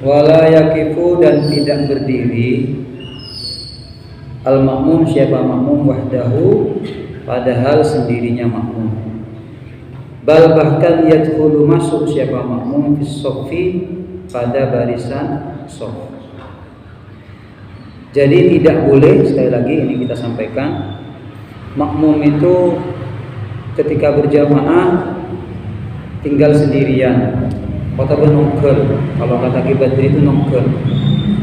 Wala yaqifu dan tidak berdiri al-ma'mum siapa makmum wahdahu padahal sendirinya makmum. Bal bahkan yadkhulu masuk siapa makmum fi shaffi pada barisan shaf. Jadi tidak boleh, sekali lagi ini kita sampaikan, makmum itu ketika berjamaah tinggal sendirian. Kata nongkel, kalau kata Badri itu nongkel.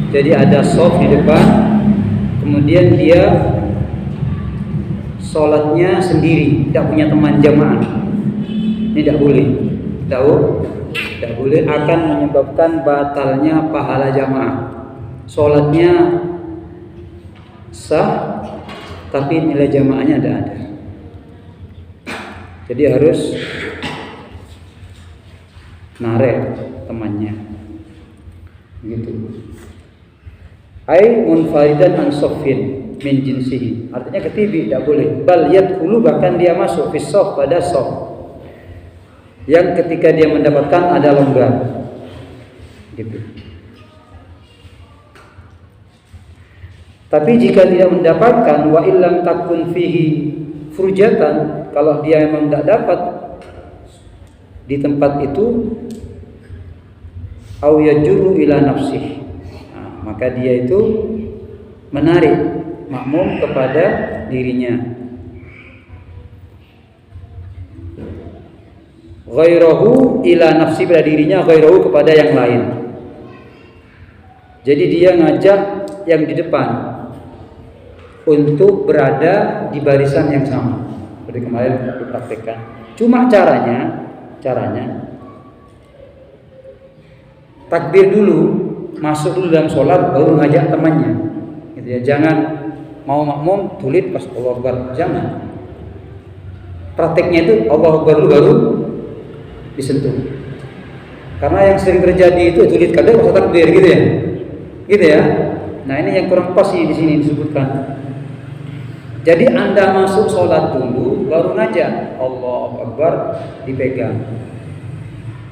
Jadi ada shaf di depan, kemudian dia sholatnya sendiri, tidak punya teman jamaah. Ini tidak boleh, tidak boleh, akan menyebabkan batalnya pahala jamaah. Sholatnya sah, tapi nilai jamaahnya tidak ada. Jadi harus narik temannya, gitu. Ai munfaridan an soffin min jinsihi, artinya ketibi tidak boleh. Bal yadkhulu, bahkan dia masuk fi shaf pada shaf yang ketika dia mendapatkan ada longgar, gitu. Tapi jika tidak mendapatkan, wa illam takun fihi furjatan, kalau dia memang tidak dapat di tempat itu, au yajuru ila nafsih, maka dia itu menarik makmum kepada dirinya. Ghairahu ila nafsi, pada dirinya, ghairahu kepada yang lain. Jadi dia ngajak yang di depan untuk berada di barisan yang sama. Seperti kemarin dipraktekkan. Cuma caranya takbir dulu, masuk dulu dalam sholat, baru ngajak temannya, gitu ya. Jangan mau makmum tulit pas Allahu Akbar, jangan. Prakteknya itu Allahu Akbar dulu baru disentuh. Karena yang sering terjadi itu tulit kadang pas takbir, gitu ya. Nah ini yang kurang pas di sini disebutkan. Jadi Anda masuk sholat dulu, baru ngajak Allahu Akbar, dipegang.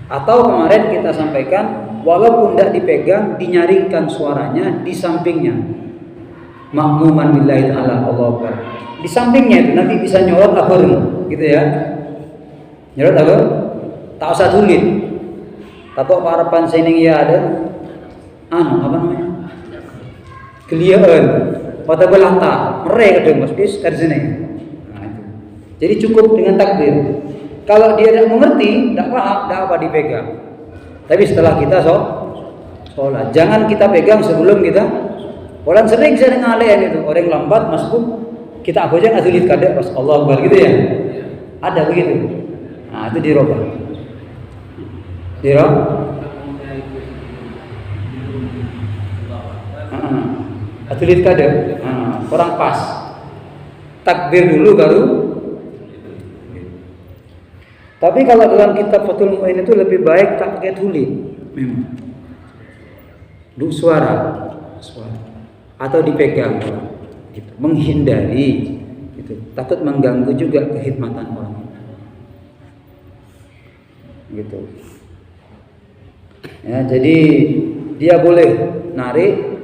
Atau kemarin kita sampaikan, walaupun tidak dipegang, dinyaringkan suaranya di sampingnya. Makmuman billahi ta'ala, Allahu Akbar. Di sampingnya itu nanti bisa nyorot apa, gitu ya. Nyorot apa? Tak usah tulis. Tato harapan sini ya ada. Apa namanya? Kelihatan. Pada belata, mereka dong mas dari sini. Nah, itu. Jadi cukup dengan takbir. Kalau dia tidak mengerti, tidak paham, tidak apa dipegang. Tapi setelah kita sholat, jangan kita pegang sebelum kita. Orang sering saya ngalahin itu, orang lambat masuk, kita aku aja ngasulit kadek pas Allah Akbar, gitu ya. Ada begitu. Nah itu dirobah. Atulit kadek, kurang pas. Takbir dulu baru. Tapi kalau dalam kitab Fathul Mu'in itu lebih baik tak pakai tulis, memang. Suara, atau dipegang, gitu. Menghindari, gitu. Takut mengganggu juga kehidmatan orang, gitu. Ya, jadi dia boleh narik.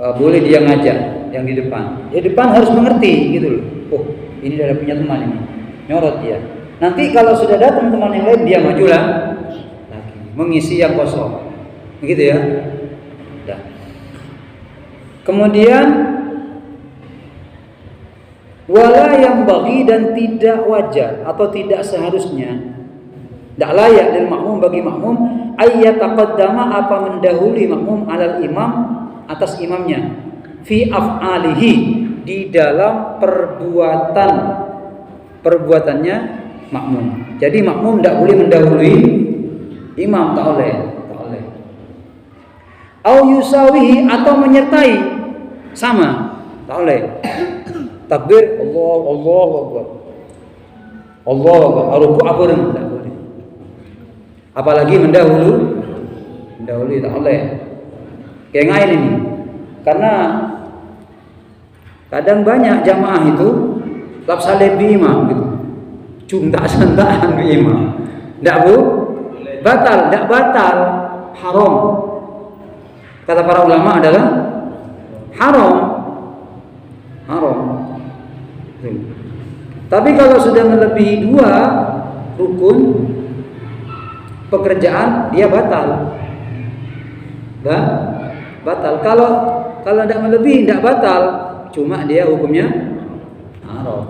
Boleh dia ngajak yang di depan. Di depan harus mengerti, gitu loh. Oh, ini ada punya teman ini. Nyorot dia. Nanti kalau sudah datang teman yang lain, dia majulah lagi, mengisi yang kosong. Begitu ya. Dah. Kemudian wala yang bagi, dan tidak wajar atau tidak seharusnya, tidak layak dari makmum, bagi makmum ayyat taqaddama, apa mendahului makmum alal imam, atas imamnya, fi af'alihi, di dalam perbuatannya makmum. Jadi makmum tidak boleh mendahului imam, tak oleh. Au yusawihi, atau menyertai sama, tak oleh. Takbir Allahu Akbar, ruku apa tidak boleh. Apalagi mendahului tak oleh. Kayak ngain ini, karena kadang banyak jamaah itu lapsalib bi imam, gitu. Cuma santaan bi imam. Tidak batal. haram. Kata para ulama adalah haram. Haram. Tapi kalau sudah melebihi 2 rukun pekerjaan, dia batal. Batal. Kalau tidak melebihi, tidak batal, cuma dia hukumnya haram.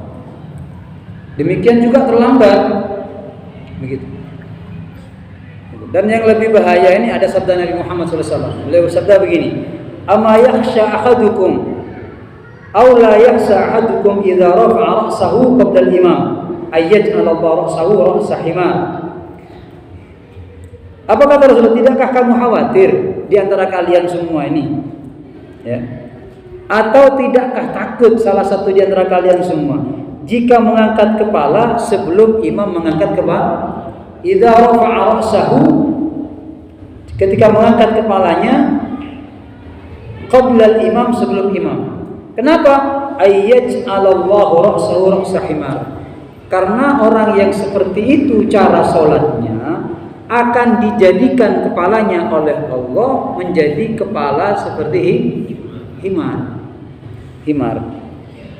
Demikian juga terlambat. Begitu. Dan yang lebih bahaya ini ada sabda Nabi Muhammad SAW. Beliau bersabda begini, "Ama yakhsha ahadukum aw la yakhsha ahadukum idza rafa'a ra'sahu qabla al-imam ay yaj'al ra'sahu ra'sa himar." Apa kata Rasulullah? Tidakkah kamu khawatir di antara kalian semua ini? Ya. Atau tidakkah takut salah satu di antara kalian semua jika mengangkat kepala sebelum imam mengangkat kepala? Idza rafa'a ra'sahu, ketika mengangkat kepalanya qabla al-imam, sebelum imam. Kenapa? Ayyaj'alallahu ra'sahu ra'sa himar. Karena orang yang seperti itu cara salatnya akan dijadikan kepalanya oleh Allah menjadi kepala seperti himar.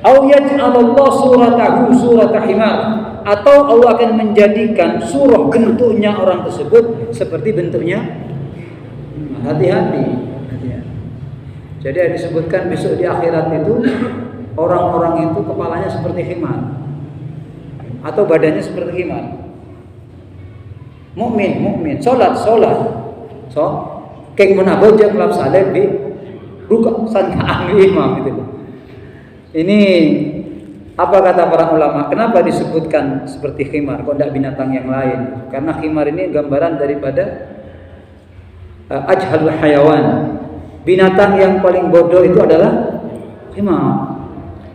Au yaj'alallahu suratahu surata himar, atau Allah akan menjadikan surah bentuknya orang tersebut seperti bentuknya. Hati-hati. Jadi disebutkan besok di akhirat itu orang-orang itu kepalanya seperti himar atau badannya seperti himar. Mukmin, salat. So, kayak gimana bojang lap saleh bi buka santaan imam gitu. Ini apa kata para ulama? Kenapa disebutkan seperti khimar, kok tidak binatang yang lain? Karena khimar ini gambaran daripada ajhalul hayawan. Binatang yang paling bodoh itu adalah khimar.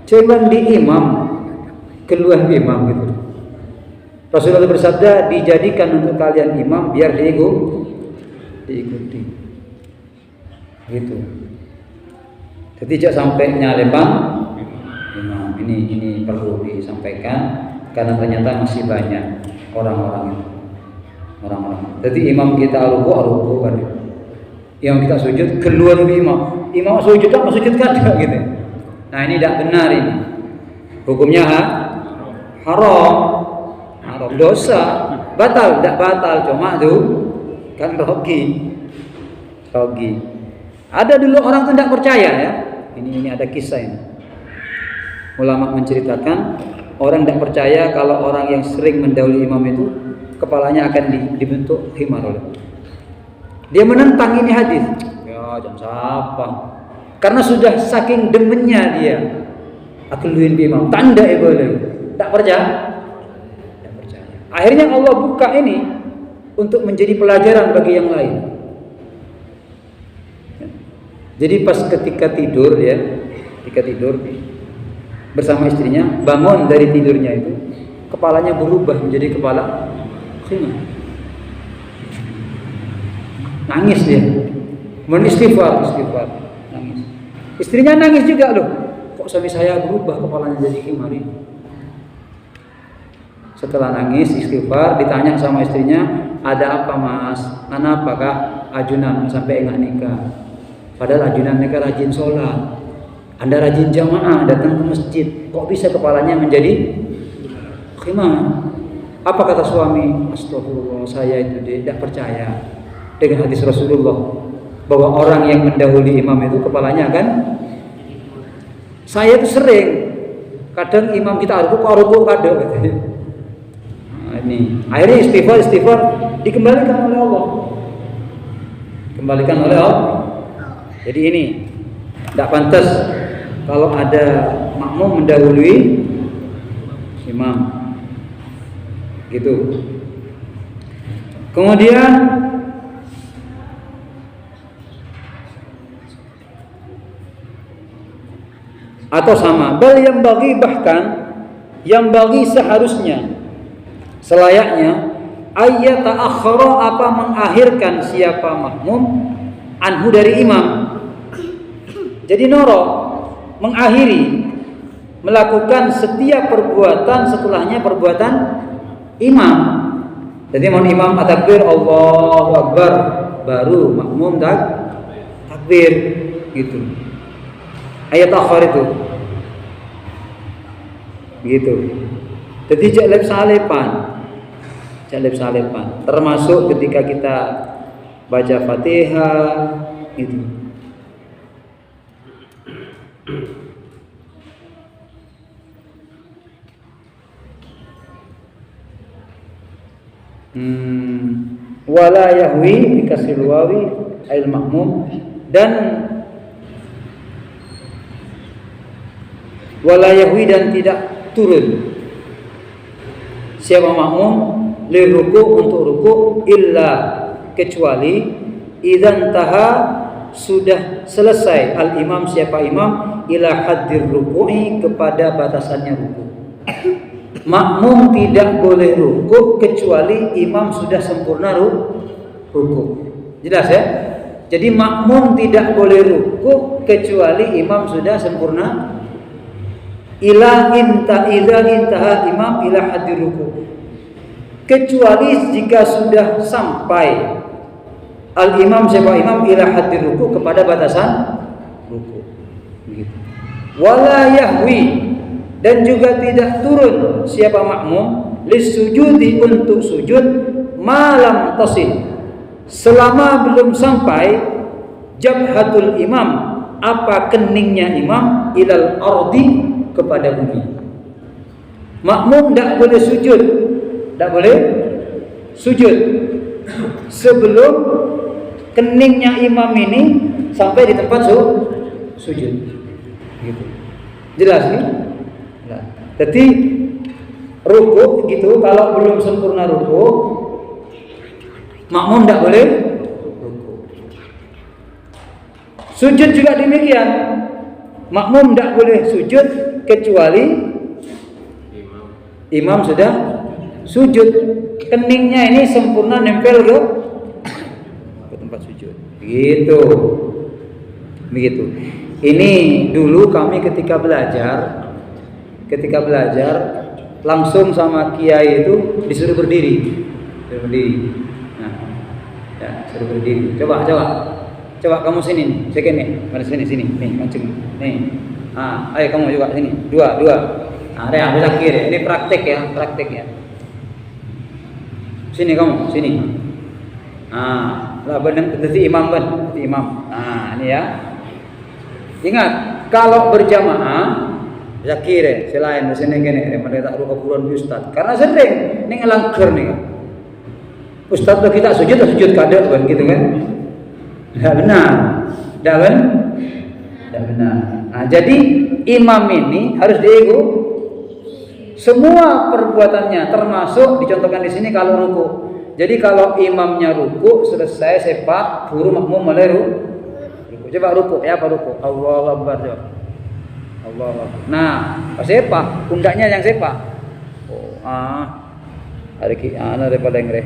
Cuman di imam, keluar imam gitu. Rasulullah bersabda, dijadikan untuk kalian imam biar diikuti. Gitu. Jadi jangan sampai nyalepan imam. Ini perlu disampaikan karena ternyata masih banyak orang-orang itu. Jadi imam kita ruku kan. Imam kita sujud keluar imam. Imam sujud apa sujud kan gitu. Nah, ini tidak benar ini. Hukumnya haram, dosa, batal, tidak batal, cuma tuh kan rogi. Ada dulu orang tuh tidak percaya ya. Ini ada kisah ini. Ulama menceritakan orang tidak percaya kalau orang yang sering mendahului imam itu kepalanya akan dibentuk himar oleh. Dia menentang ini hadis. Ya jangan siapa. Karena sudah saking demennya dia. Akluin imam, tanda boleh. Tak percaya. Akhirnya Allah buka ini untuk menjadi pelajaran bagi yang lain. Jadi pas ketika tidur bersama istrinya, bangun dari tidurnya itu, kepalanya berubah menjadi kepala khimar. Nangis dia, istighfar, nangis. Istrinya nangis juga loh. Kok suami saya berubah kepalanya jadi khimar ini? Setelah nangis istighfar, ditanya sama istrinya, ada apa mas? Kenapa kak ajunan sampai enggak nikah? Padahal ajunan nikah rajin sholat, Anda rajin jamaah, datang ke masjid, kok bisa kepalanya menjadi khimar? Apa kata suami? Astagfirullah, saya itu tidak percaya dengan hadis Rasulullah bahwa orang yang mendahului imam itu kepalanya kan. Saya itu sering, kadang imam kita ruku kadang katanya. Ini akhirnya istighfar dikembalikan oleh Allah. Jadi ini tidak pantas kalau ada makmum mendahului imam gitu. Kemudian atau sama yang bagi seharusnya selayaknya ayat ta'akhkhara, apa mengakhirkan siapa makmum anhu dari imam. Jadi mengakhiri melakukan setiap perbuatan setelahnya perbuatan imam. Jadi imam at-takbir Allahu Akbar, baru makmum takbir gitu. Ayat akhir itu gitu. Jadi jalib salepan termasuk ketika kita baca Fatihah gitu. Wala yahwi bikasril wawi al makmum, dan wala yahwi dan tidak turun siapa makmum liruku untuk ruku illa kecuali idzan taha sudah selesai al imam siapa imam ila haddir ruku'i kepada batasannya ruku. Makmum tidak boleh ruku kecuali imam sudah sempurna ruku. Jelas ya? Jadi makmum tidak boleh ruku kecuali imam sudah sempurna. Ila idza intaha imam ila haddir ruku. Kecuali jika sudah sampai al imam siapa imam ila haddir ruku kepada batasan ruku. Begitu. Wala yahwi dan juga tidak turun siapa makmum lisujudi untuk sujud malam tasil selama belum sampai jabhatul imam apa keningnya imam ilal ardi kepada bumi. Makmum tidak boleh sujud sebelum keningnya imam ini sampai di tempat sujud gitu. Jelas nih? Nah, jadi ruku gitu kalau belum sempurna ruku makmum tidak boleh ruku. Sujud juga demikian, makmum tidak boleh sujud kecuali imam sudah sujud, keningnya ini sempurna nempel ke tempat sujud. Begitu. Ini dulu kami ketika belajar langsung sama kiai itu disuruh berdiri. Nah, ya, suruh berdiri. Coba kamu sini nih, mana sini nih, mancing nih. Ayo kamu juga sini. Dua. Ada bisa kiri. Ini praktek ya. Sini kamu, sini. Lah benar berarti imam. Ini ya. Ingat, kalau berjamaah bisa kiri, selain di sini gini, mereka tak lupa buruan ustaz. Karena sering ini ngelangker nih. Ustaz tuh kita sujud kadang kan gitu kan? Tidak benar. Nah, jadi imam ini harus diego semua perbuatannya, termasuk dicontohkan di sini kalau ruku. Jadi kalau imamnya ruku selesai sepak, guru makmum mulai ruku. Coba ruku, ya apa ruku? Allahu Akbar. Nah, pas sepak, pundaknya yang sepak. Ada paling ngre.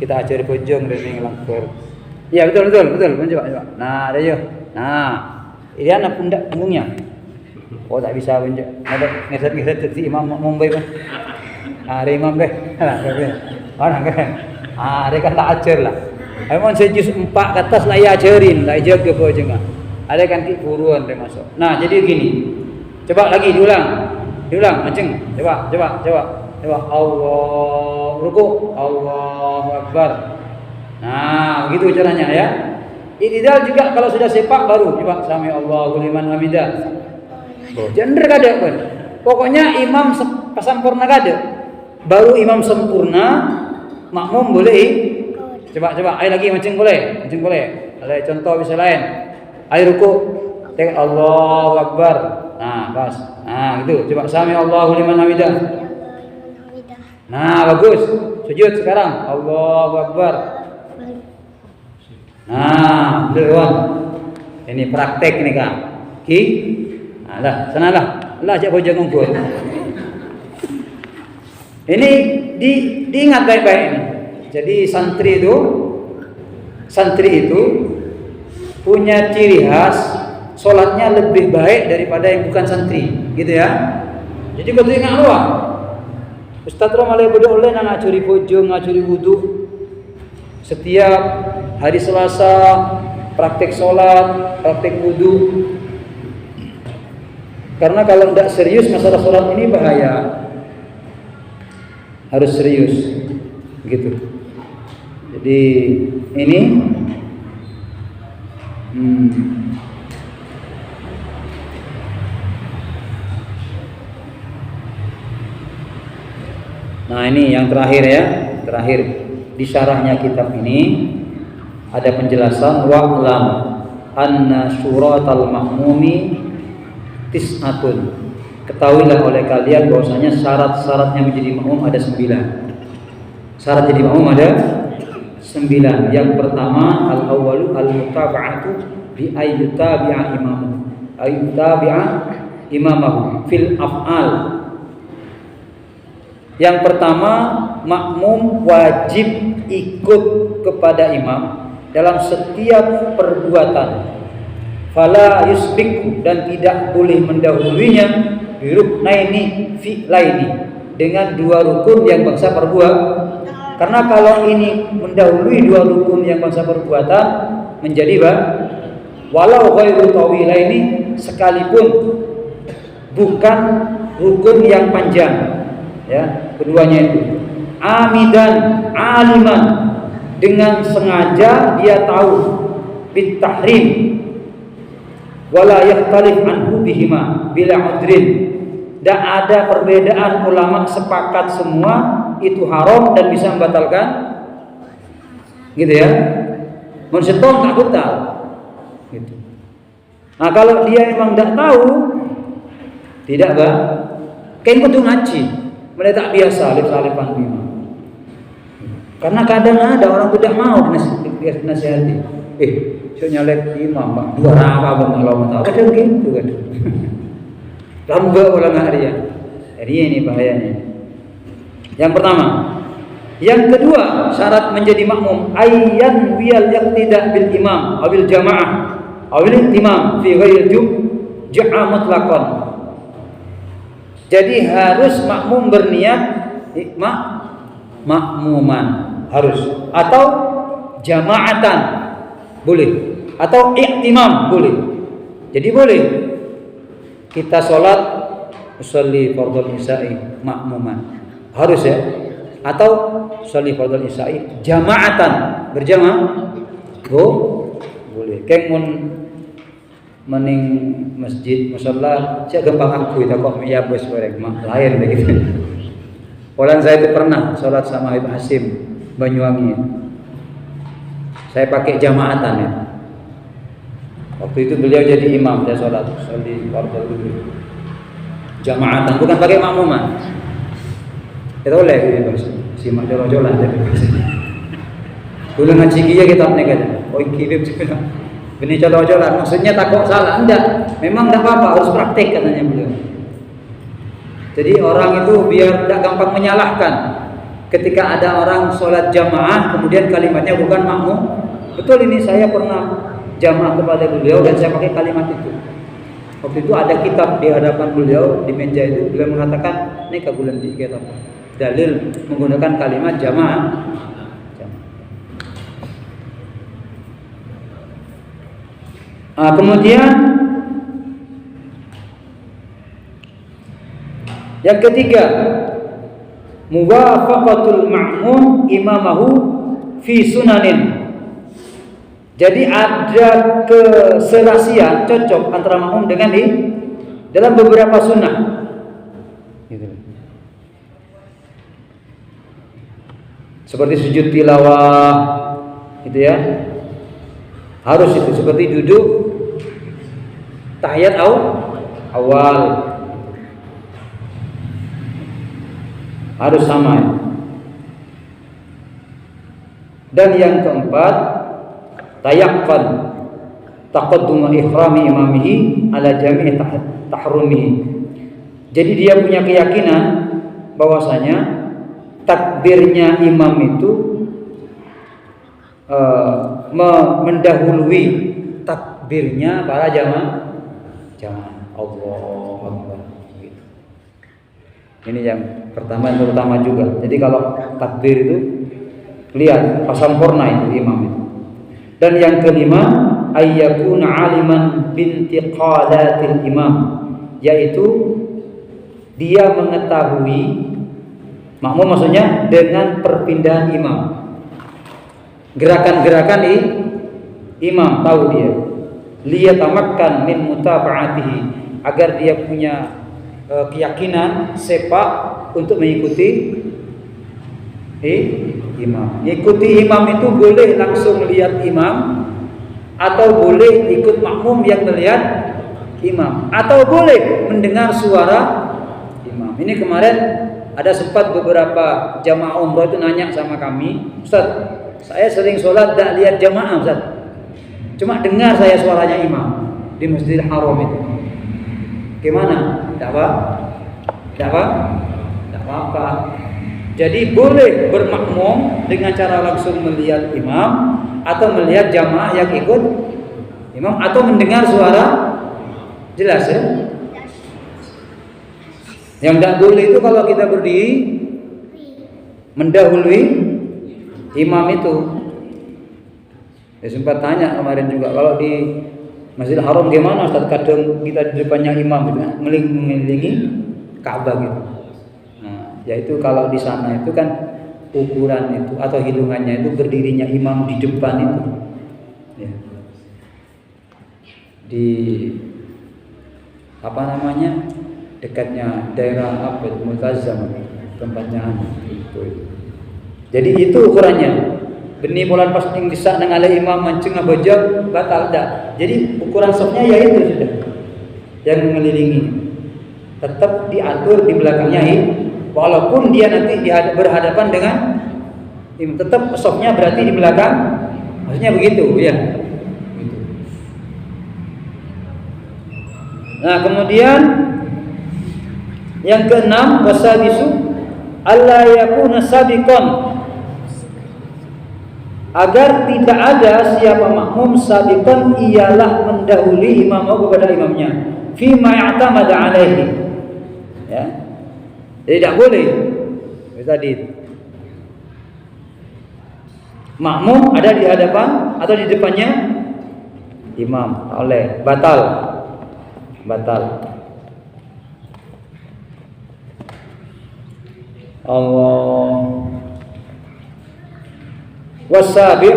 Kita ajari pojong dari ngelangkur. Iya betul. Coba. Nah, ada yuk. Nah, ini anak pundak punggungnya. Oh tak bisa benjok. Ada ngeset si imam Mumbai kan. Ada imam deh. Orang kan. Dia kan tak ajar lah. Emang sejus 4 ke atas lah ya ajarin, lah jaga pojong. Ada kan buruan dia masuk. Nah, jadi gini. Coba lagi diulang, mancing. Coba. Allah ruku, Allahu Akbar. Nah, begitu caranya ya. I'tidal juga kalau sudah sepak baru coba sami Allahu liman hamidah. Gender kada pun. Pokoknya imam sempurna kada. Baru imam sempurna, makmum boleh. Coba. Ayo lagi mancing boleh. Ada contoh bisa lain. Ayo ruku. Tengok Allahu Akbar. Nah, pas. Nah, gitu. Coba sami Allahu liman hamidah. Nah, bagus. Sujud sekarang. Allahu Akbar. Nah, beruang. Ini praktek nih Kak. Nah, sanalah. Lah ajak bojong ngumpul. Ini diingat baik-baik ini. Jadi santri itu punya ciri khas sholatnya lebih baik daripada yang bukan santri, gitu ya. Jadi kau ingat luang. Ustaz Romalai bodoh oleh ngacuri pojong, ngacuri wudu. Setiap hari Selasa praktek sholat, praktek wudhu. Karena kalau tidak serius masalah sholat ini bahaya. Harus serius, gitu. Jadi ini nah ini yang terakhir ya, terakhir di syarahnya kitab ini ada penjelasan wa'lam anna syuratal ma'mumi tis'atun. Ketahuilah oleh kalian bahwasanya syarat-syaratnya menjadi makmum ada 9. Syarat jadi makmum ada 9. Yang pertama al-awwalu al-mutaba'atu bi ayyutabi'a imamahu. Ayyutabi'a imamahu fil af'al. Yang pertama, makmum wajib ikut kepada imam dalam setiap perbuatan. Fala yusbiqu, dan tidak boleh mendahuluinya biruknaini fi'laini, dengan 2 rukun yang bangsa perbuatan. Karena kalau ini mendahului 2 rukun yang bangsa perbuatan menjadi walau ghairu tawilaini, sekalipun bukan rukun yang panjang, ya, keduanya itu. Amidan aliman, dengan sengaja dia tahu, bitahrim wala yakhtalif anhu bihima bila udrin. Dan ada perbedaan, ulama sepakat semua itu haram dan bisa membatalkan, gitu ya. Menseton tak batal, gitu. Nah kalau dia memang tidak tahu, tidak kayak kudu ngaji, mereka tak biasa alif-alifan bima. Karena kadang ada orang tidak mau dinasihati. Saya nyalek imam, Pak. 2 rakaat bang kalau mau tahu. Kadang gitu kan. Lamba ulang harian. Jadi ini bahayanya. Yang pertama. Yang kedua, syarat menjadi makmum ayyan wiyal yaqtida bil imam abil jamaah awil imam fi ghairi jum'ah mutlaqan. Jadi harus makmum berniat makmuman, harus, atau jamaatan boleh, atau iktimam boleh. Jadi boleh kita sholat usolli fardhu isya'i makmuman, harus ya, atau usolli fardhu isya'i jamaatan, berjamaah boleh. Keng mening masjid musalla saya gampang aku itu kok ya bos goreng lain begitu. Orang saya itu pernah sholat sama Habib Hasim Banyuwangi. Saya pakai jamaatan ya. Waktu itu beliau jadi imam, saya sholat di fardhu jamaatan, bukan pakai makmuman. Kita boleh gitu bos. Simak jolo-jolan tapi dulu ngaji kia kita nekat. Oh kibib juga. Ini jolo-jolan, maksudnya takut salah, enggak. Memang enggak apa-apa, harus praktek katanya beliau. Jadi orang itu biar tidak gampang menyalahkan. Ketika ada orang sholat jamaah kemudian kalimatnya bukan makmum. Betul, ini saya pernah jamaah kepada beliau dan saya pakai kalimat itu. Waktu itu ada kitab di hadapan beliau di meja itu, beliau mengatakan ini kabulan di kitab dalil menggunakan kalimat jamaah. Kemudian yang ketiga, muwafaqatul ma'mum imamahu fi sunanin. Jadi ada keserasian, cocok antara makmum dengan dalam beberapa sunnah. Gitu. Seperti sujud tilawah, gitu ya. Harus itu, seperti duduk tahiyat awal. Harus sama ya. Dan yang keempat, tayaqqan taqaddum ihrami imamihi ala jami' tahrumihi. Jadi dia punya keyakinan bahwasanya takbirnya imam itu mendahului takbirnya para jamaah. Allahu Akbar. Ini yang pertama, yang terutama juga. Jadi kalau takbir itu lihat pas sempurna itu imam itu. Dan yang kelima, ayyakuna aliman bintiqalatil imam, yaitu dia mengetahui, makmum maksudnya dengan perpindahan imam, gerakan-gerakan imam tahu dia, liyatamakkan min mutaba'atihi, agar dia punya keyakinan sepak untuk mengikuti imam. Ikuti imam itu boleh langsung melihat imam, atau boleh ikut makmum yang melihat imam, atau boleh mendengar suara imam. Ini kemarin ada sempat beberapa jamaah umroh itu nanya sama kami, Ustaz, saya sering sholat tidak lihat jamaah Ustaz, cuma dengar saya suaranya imam di Masjidil Haram itu. Gimana? Tidak apa? Tidak apa? Tidak apa-apa. Jadi boleh bermakmum dengan cara langsung melihat imam, atau melihat jamaah yang ikut imam, atau mendengar suara. Jelas ya? Yang tidak boleh itu kalau kita berdiri mendahului imam itu. Saya sempat tanya kemarin juga, kalau di Masjidil Haram gimana Ustaz? Kadang kita di depannya imam gitu, mengelilingi Ka'bah gitu. Nah, yaitu kalau di sana itu kan ukuran itu atau hitungannya itu berdirinya imam di depan itu. Ya. Di apa namanya? Dekatnya daerah apa? Multazam tempatnya itu. Jadi itu ukurannya. Benih bulan pas ing disak nang ale imam mancung abajak batal dak. Jadi ukuran sofnya ya itu sudah. Yang mengelilingi. Tetap diatur di belakangnya walaupun dia nanti berhadapan dengan imam, tetap sofnya berarti di belakang. Maksudnya begitu, ya. Begitu. Nah, kemudian yang keenam, wasadisu alla yakuna sabiqan, agar tidak ada siapa makmum sabiqan ialah mendahului imamnya kepada imamnya fi ma ya'tamada alaihi, ya. Jadi tidak boleh tadi makmum ada di hadapan atau di depannya imam, oleh batal. Allah. Wasabi',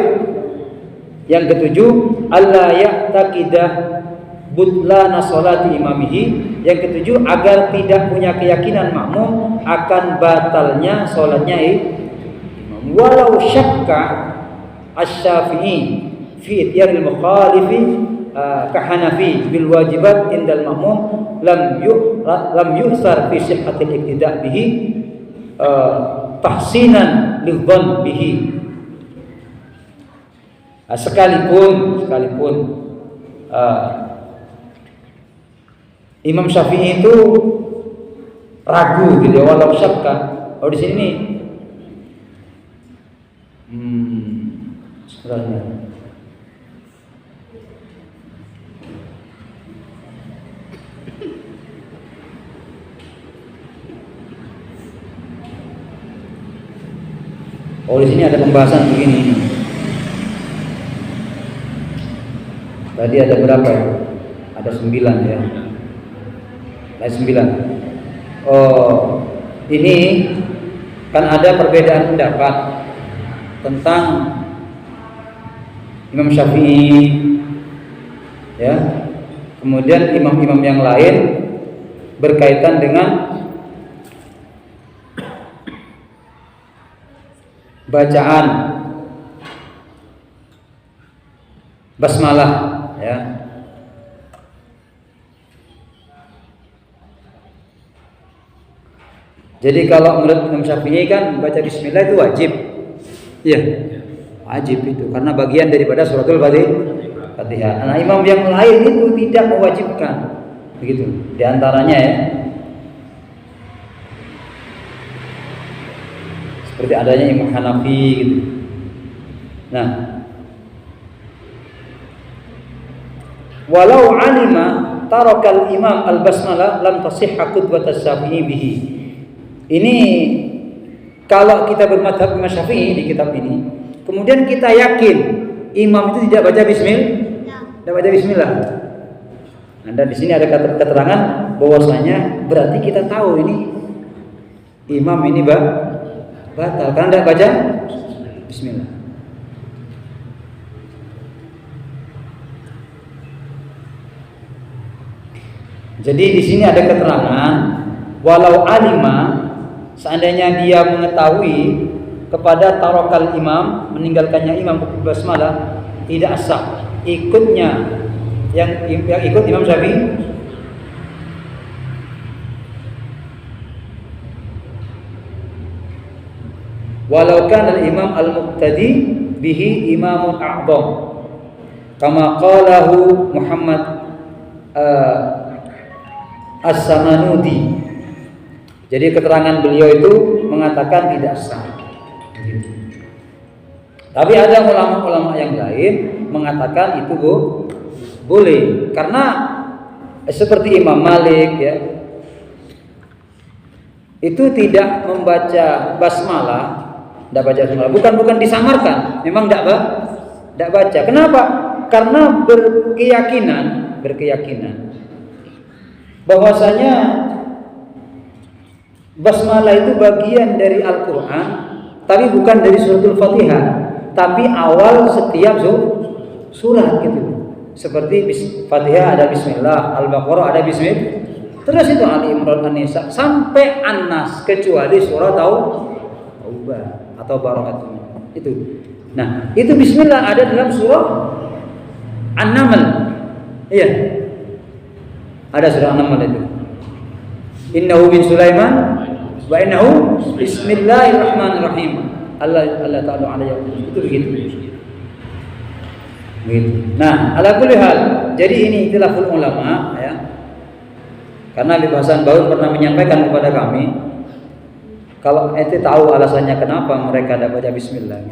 yang ketujuh, alla ya'taqidah butlana sholati imamihi, yang ketujuh agar tidak punya keyakinan makmum akan batalnya sholatnya imam. Walau syakka asy-Syafi'i fi ityaril mukhalifi kahanafi bil wajibat indal makmum lam yuhsar fi sihhatil iqtida' bihi tahsinan lidhann bihi. Sekalipun Imam Syafi'i itu ragu gitu, walau syakka. Oh di sini sebenarnya di sini ada pembahasan begini. Tadi ada berapa ya? Ada 9 ya. Ada 9. Oh, ini kan ada perbedaan pendapat tentang Imam Syafi'i, ya. Kemudian imam-imam yang lain berkaitan dengan bacaan basmalah, ya. Jadi kalau menurut Imam Syafi'i kan baca bismillah itu wajib. Iya. Wajib itu karena bagian daripada suratul Fatihah. Nah, imam yang lain itu tidak mewajibkan. Begitu. Di antaranya ya. Seperti adanya Imam Hanafi gitu. Nah, walau alima tarakal imam al-basmalah lam tasihha qudwat asy-Syafi'i bihi. Ini kalau kita bermadhab Imam Syafi'i di kitab ini, kemudian kita yakin imam itu tidak baca bismillah. Nah, dan di sini ada keterangan bahwasanya berarti kita tahu ini imam ini batal karena tidak baca bismillah. Jadi di sini ada keterangan walau alima, seandainya dia mengetahui kepada tarokal imam, meninggalkannya imam basmalah, tidak sah ikutnya yang ikut Imam Syafi'i. Walau kana al-imam al-muqtadi bihi imamun a'dham kama qalahu Muhammad As-Samanudi. Jadi keterangan beliau itu mengatakan tidak sah. Tapi ada ulama-ulama yang lain mengatakan itu boleh, karena seperti Imam Malik ya, itu tidak membaca basmalah, bukan disamarkan, memang tidak baca. Kenapa? Karena berkeyakinan bahwasanya basmalah itu bagian dari Al-Quran, tapi bukan dari suratul Fatihah, tapi awal setiap surat gitu. Seperti Fatihah ada bismillah, Al-Baqarah ada bismillah, terus itu Ali Imran, An-Nisa sampai An-Nas, kecuali surah Taubah atau Barakatuh itu. Nah, itu bismillah ada dalam surah An-Naml. Iya. Ada surah An-Naml itu. Innahu min Sulaiman wa innahu bismillahirrahmanirrahim. Allah ta'ala alayhi. Itu begitu. Begitu. Nah, ala kulli hal, jadi ini ikhtilaful ulama ya. Karena Habib Hasan Baun pernah menyampaikan kepada kami, kalau ente tahu alasannya kenapa mereka tidak baca bismillah.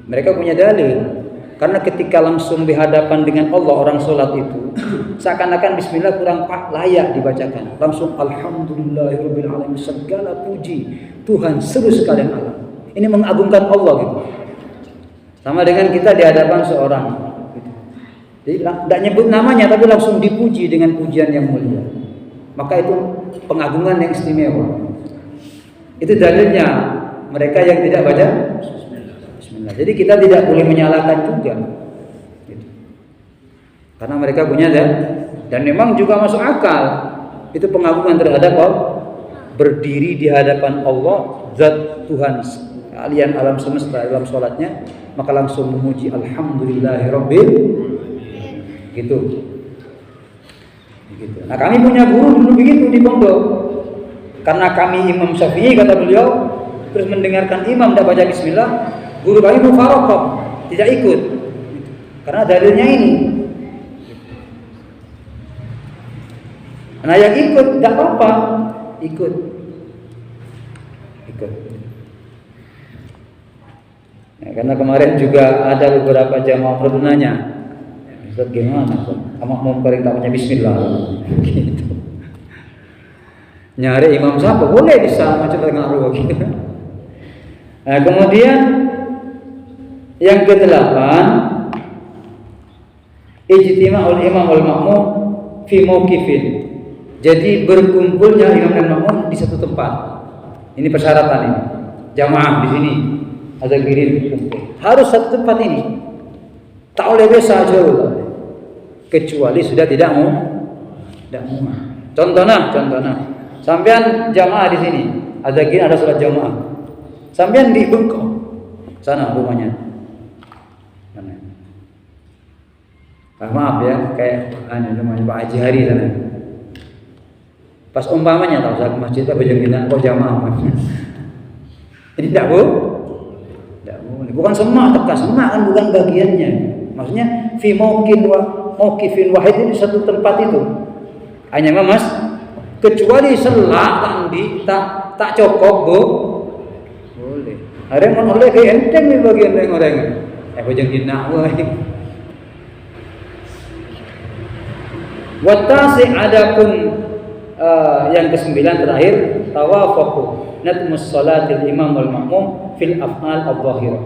Mereka punya dalil. Karena ketika langsung berhadapan dengan Allah orang sholat itu, seakan-akan bismillah kurang layak dibacakan. Langsung alhamdulillahirabbil alamin, segala puji Tuhan seluruh sekalian alam. Ini mengagungkan Allah gitu. Sama dengan kita di hadapan seorang gitu. Jadi tidak nyebut namanya tapi langsung dipuji dengan pujian yang mulia. Maka itu pengagungan yang istimewa. Itu dalilnya mereka yang tidak baca bismillah. Jadi kita tidak boleh menyalahkan juga gitu. Karena mereka punya dan memang juga masuk akal. Itu pengagungan terhadap Allah, berdiri di hadapan Allah, zat Tuhan alian alam semesta dalam sholatnya, maka langsung memuji alhamdulillahirabbil gitu. Nah, kami punya guru dulu begitu di pondok. Karena kami Imam Syafi'i kata beliau, terus mendengarkan imam tidak baca bismillah, guru kami mufaraqah, tidak ikut. Karena dalilnya ini. Nah, yang ikut tidak apa-apa, ikut. Ya, karena kemarin juga ada beberapa jamaah bertanya, Ustaz gimana kok? Kamu paling tak punya bismillah gitu. Nyari imam siapa? Boleh bisa macam ngaruh gitu. Nah, kemudian yang ke-8, ijtima'ul imam wal ma'mum fi mauqifin. Jadi berkumpulnya imam dan makmum di satu tempat. Ini persyaratan ini. Jamaah di sini ada kirim harus satu tempat ini. Tak boleh biasa aja, kecuali sudah tidak mau. Contohnya, sampean jamaah di sini, ada kirim ada sholat jamaah. Sampean di Bengkok, sana rumahnya. Maaf ya, kayak namanya Pak Haji Hari sana. Pas umpamanya tahu saya ke masjid apa jangan kok jamaah. Ini tidak boleh. Bukan semak, kan bukan bagiannya. Maksudnya fi mauqifin wahid itu satu tempat itu. Hanya Mas, kecuali selak tak cocok boleh. Ada yang oleh ke enteng di bagian yang orang. Bojong jinak wae. Watasi adapun yang ke-9 terakhir, tawafuqu natmus salatil imam wal ma'mum fil af'al adh-dhahirah.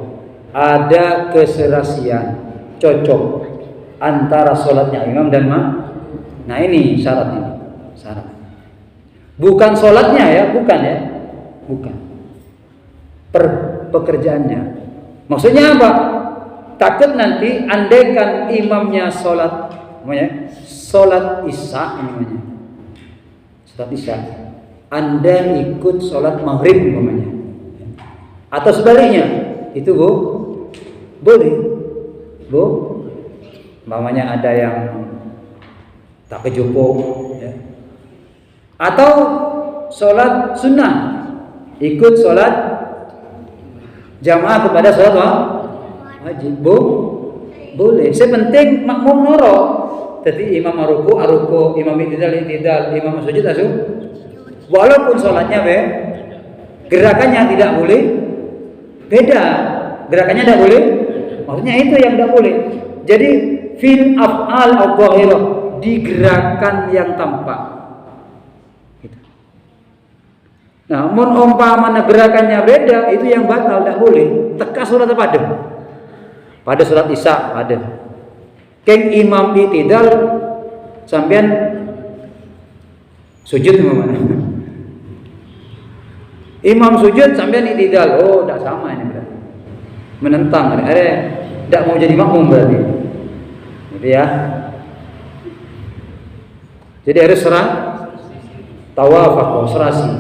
ada keserasian, cocok antara sholatnya imam dan nah ini syarat ini, syarat. Bukan sholatnya ya, bukan. Pekerjaannya. Maksudnya apa? Takut nanti andaikan imamnya sholat isya namanya. Sholat isya. Anda ikut sholat maghrib namanya. Atau sebaliknya, itu boleh. Umpamanya ada yang tak kejupuk ya. Atau sholat sunnah, ikut sholat jamaah kepada sholat wajib, boleh. Sepenting makmum noro. Jadi imam ruku, imam i'tidal, imam sujud asuh. Walaupun sholatnya gerakannya tidak boleh beda. Gerakannya tidak boleh. Maksudnya itu yang tidak boleh. Jadi fil af'al adh-dhahirah, di gerakan yang tampak. Gitu. Nah, umpamanya gerakannya beda, itu yang batal, tidak boleh. Teka surat apa pada surat isya ada. Keng imam i'tidal sampean sujud umpamanya. Imam sujud sampean i'tidal. Oh, tidak sama ini berarti. Menentang, tidak mau jadi makmum berarti. Gitu ya. Jadi harus tawafaq, serasi.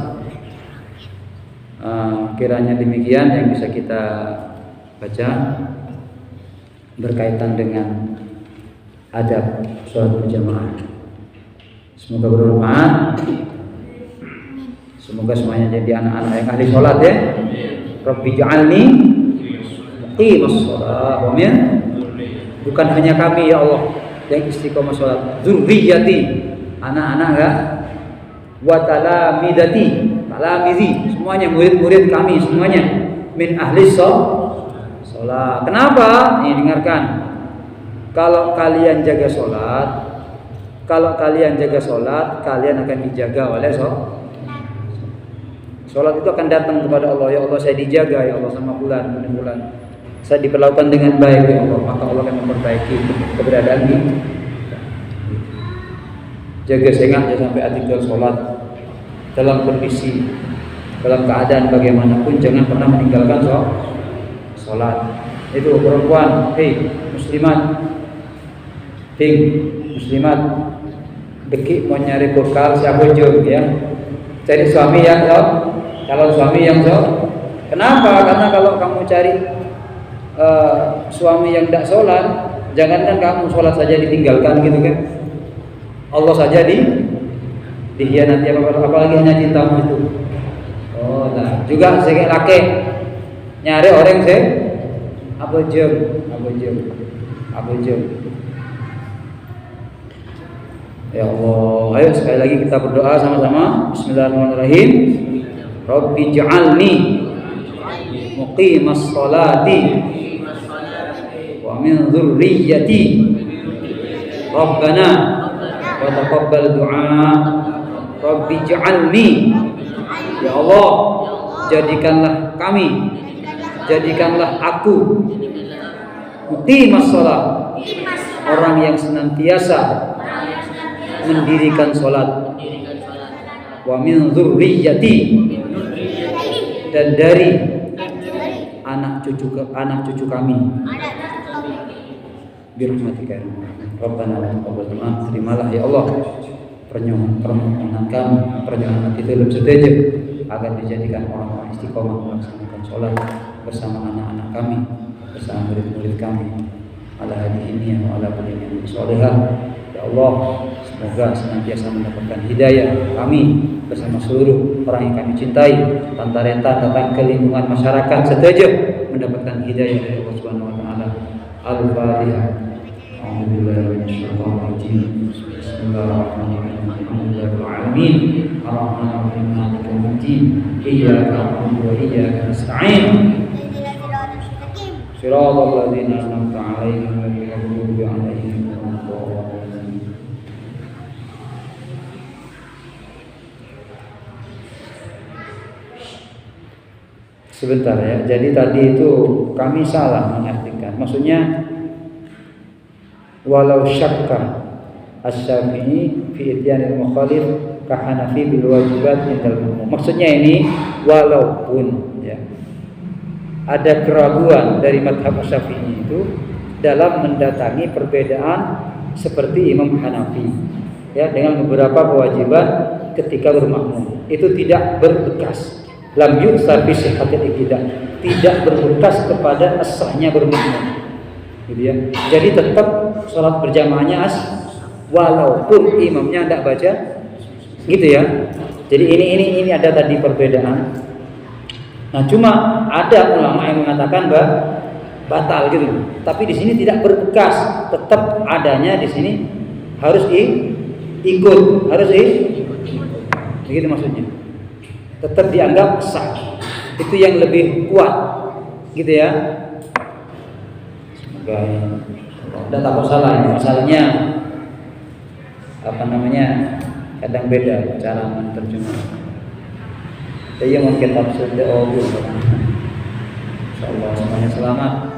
Kiranya demikian yang bisa kita baca berkaitan dengan adab sholat berjamaah. Semoga bermanfaat. Semoga semuanya jadi anak-anak yang ahli sholat ya. Rabbi ja'alni muqimas sholat. Bukan hanya kami ya Allah yang istiqomah sholat, dzurriyyati, anak-anak enggak, wa talamidati, semuanya murid-murid kami semuanya min ahli sholat. Kenapa? Nih dengarkan. Kalau kalian jaga sholat, kalian akan dijaga oleh sholat itu akan datang kepada Allah. Ya Allah, saya dijaga ya Allah sama bulan. Saya diperlakukan dengan baik ya Allah, maka Allah akan memperbaiki keberadaan kita. Jaga sengaja sampai atikal sholat dalam kondisi, dalam keadaan bagaimanapun, jangan pernah meninggalkan sholat. Itu perempuan, muslimat, deki mau nyari bekal siapa jom ya, cari suami yang calon suami yang Kenapa? Karena kalau kamu cari suami yang tidak sholat, jangankan kamu sholat saja ditinggalkan gitu kan, Allah saja dihianati, apalagi hanya cintamu itu. Oh, nah juga saya laki nyari orang apa jam. Ya Allah, ayo sekali lagi kita berdoa sama-sama. Bismillahirrahmanirrahim. Rabbi ja'alni muqimas sholati wa min dzurriyyati Rabbana wa taqabbal du'a. Rabbi ja'alni, ya Allah, jadikanlah kami, jadikanlah aku muqimas sholat, orang yang senantiasa mendirikan sholat, wa min dzurriyyati, dan dari anak cucu kami, birahmatika Rabbana wa taqabbal du'a. Terimalah ya Allah permohonan kami, permohonan kita dalam setuju agar dijadikan orang-orang istiqomah melaksanakan sholat bersama anak-anak kami, bersama murid-murid kami, ala hadhihi wa ala kulli sholihah. Ya Allah, semoga senantiasa mendapatkan hidayah kami bersama seluruh orang yang kami cintai, tanpa renta datang ke lingkungan masyarakat setuju mendapatkan hidayah dari Allah Subhanahu wa taala. Al-Fatihah. A'udzubillahi minasyaitonir rajim. Bismillahirrahmanirrahim. Alhamdulillahil alamin. Arrahmanirrahim. Maliki yaumiddin. Iyyaka na'budu wa iyyaka nasta'in. Shiratal ladzina an'amta 'alaihim ghairil maghdubi 'alaihim waladdallin. Sebentar ya. Jadi tadi itu kami salah mengartikan. Maksudnya walau syakka asy-Syafi'i fi ityanil mukhalif ka Hanafi bil wajibat indal umum. Maksudnya ini walaupun ya ada keraguan dari mazhab Syafi'i itu dalam mendatangi perbedaan seperti Imam Hanafi ya dengan beberapa kewajiban ketika bermakmum. Itu tidak berbekas. Lam yu'sar fi sihhatil iqtida, tidak berbekas kepada as-sahnya bermakmum. Gitu ya. Jadi tetap salat berjamaahnya walaupun imamnya tidak baca gitu ya. Jadi ini ada tadi perbedaan. Nah, cuma ada ulama yang mengatakan batal gitu. Tapi di sini tidak berbekas, tetap adanya di sini harus ikut, begitu maksudnya. Tetap dianggap sah. Itu yang lebih kuat, gitu ya. Semoga tidak takut salah. Ini masalahnya kadang beda cara menerjemahkan. Jadi mungkin tafsir Insyaallah semuanya selamat.